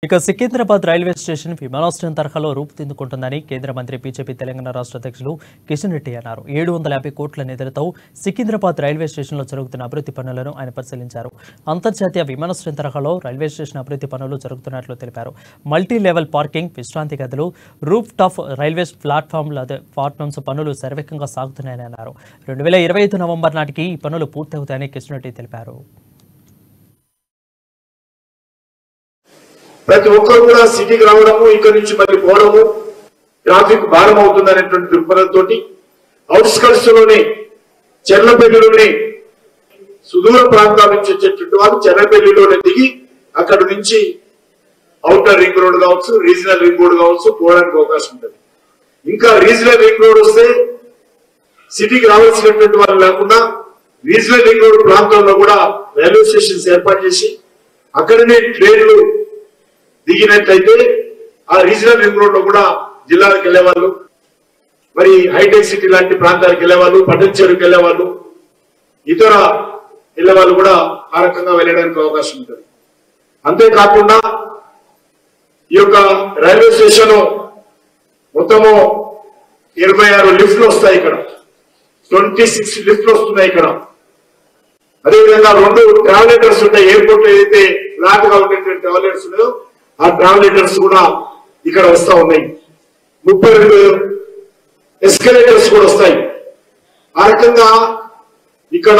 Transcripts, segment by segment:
ఇక Secunderabad railway station విమానాశ్రయం తరహాలో రూపుదిద్దుకుంటుందని కేంద్ర మంత్రి బీజేపీ తెలంగాణ రాష్ట్ర అధ్యక్షులు కిషన్ రెడ్డి అన్నారు. 750 కోట్ల నిధులతో సికింద్రాబాద్ రైల్వే స్టేషన్లో జరుగుతున్న అభివృద్ధి పనులను ఆయన పరిశీలించారు. అంతర్జాతీయ విమానాశ్రయం తరహాలో రైల్వే స్టేషన్ అభివృద్ధి పనులు జరుగుతున్నట్లు తెలిపారు. మల్టీ లెవెల్ పార్కింగ్, విశ్రాంతి గదులు, రూఫ్ టాప్ రైల్వే ప్లాట్ఫామ్స్ పనులు శరవేగంగా సాగుతున్నాయని అన్నారు. 2025 నవంబర్ నాటికి ఈ పనులు పూర్తవుతాయని కిషన్ రెడ్డి తెలిపారు. ప్రతి ఒక్కరు కూడా సిటీకి రావడము, ఇక్కడ నుంచి మళ్ళీ పోవడము ట్రాఫిక్ భారం అవుతుంది అనేటువంటి దృక్పథంతో అవుట్స్కట్స్ లోనే చెర్లపల్లిలోనే సుదూర ప్రాంతాల నుంచి వచ్చేటువంటి వాళ్ళు చెర్లపల్లిలోనే దిగి అక్కడ నుంచి అవుటర్ రింగ్ రోడ్ కావచ్చు, రీజనల్ రింగ్ రోడ్ కావచ్చు పోవడానికి అవకాశం ఉంటుంది. ఇంకా రీజనల్ రింగ్ రోడ్ వస్తే సిటీకి రావాల్సినటువంటి వాళ్ళు లేకుండా రీజనల్ రింగ్ రోడ్ ప్రాంతంలో కూడా రైల్వే స్టేషన్స్ ఏర్పాటు చేసి అక్కడనే ట్రైన్లు దిగినట్లయితే ఆ రీజనల్ రింగ్ రోడ్ లో కూడా జిల్లాలకు వెళ్లేవాళ్ళు, మరి హైటెక్ సిటీ లాంటి ప్రాంతాలకు వెళ్లేవాళ్ళు, పట్టణచెరువుకి వెళ్లేవాళ్ళు, ఇతర వెళ్లేవాళ్ళు కూడా ఆ రకంగా వెళ్ళడానికి అవకాశం ఉంటుంది. అంతేకాకుండా ఈ యొక్క రైల్వే స్టేషన్ మొత్తము 26 లిఫ్ట్లు వస్తాయి. ఇక్కడ 26 లిఫ్ట్లు వస్తున్నాయి. ఇక్కడ అదేవిధంగా 2 ట్రావెలేటర్స్ ఉంటాయి. ఎయిర్పోర్ట్ లో ఏదైతే ఫ్లాట్ గా ఉండేటువంటి ట్రావెలేటర్స్ ఉన్నాయో ఆ ట్రావెలేటర్స్ కూడా ఇక్కడ వస్తా ఉన్నాయి. 32 ఎస్కలేటర్స్ కూడా వస్తాయి. ఆ రకంగా ఇక్కడ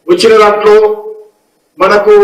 వచ్చిన దాంట్లో మనకు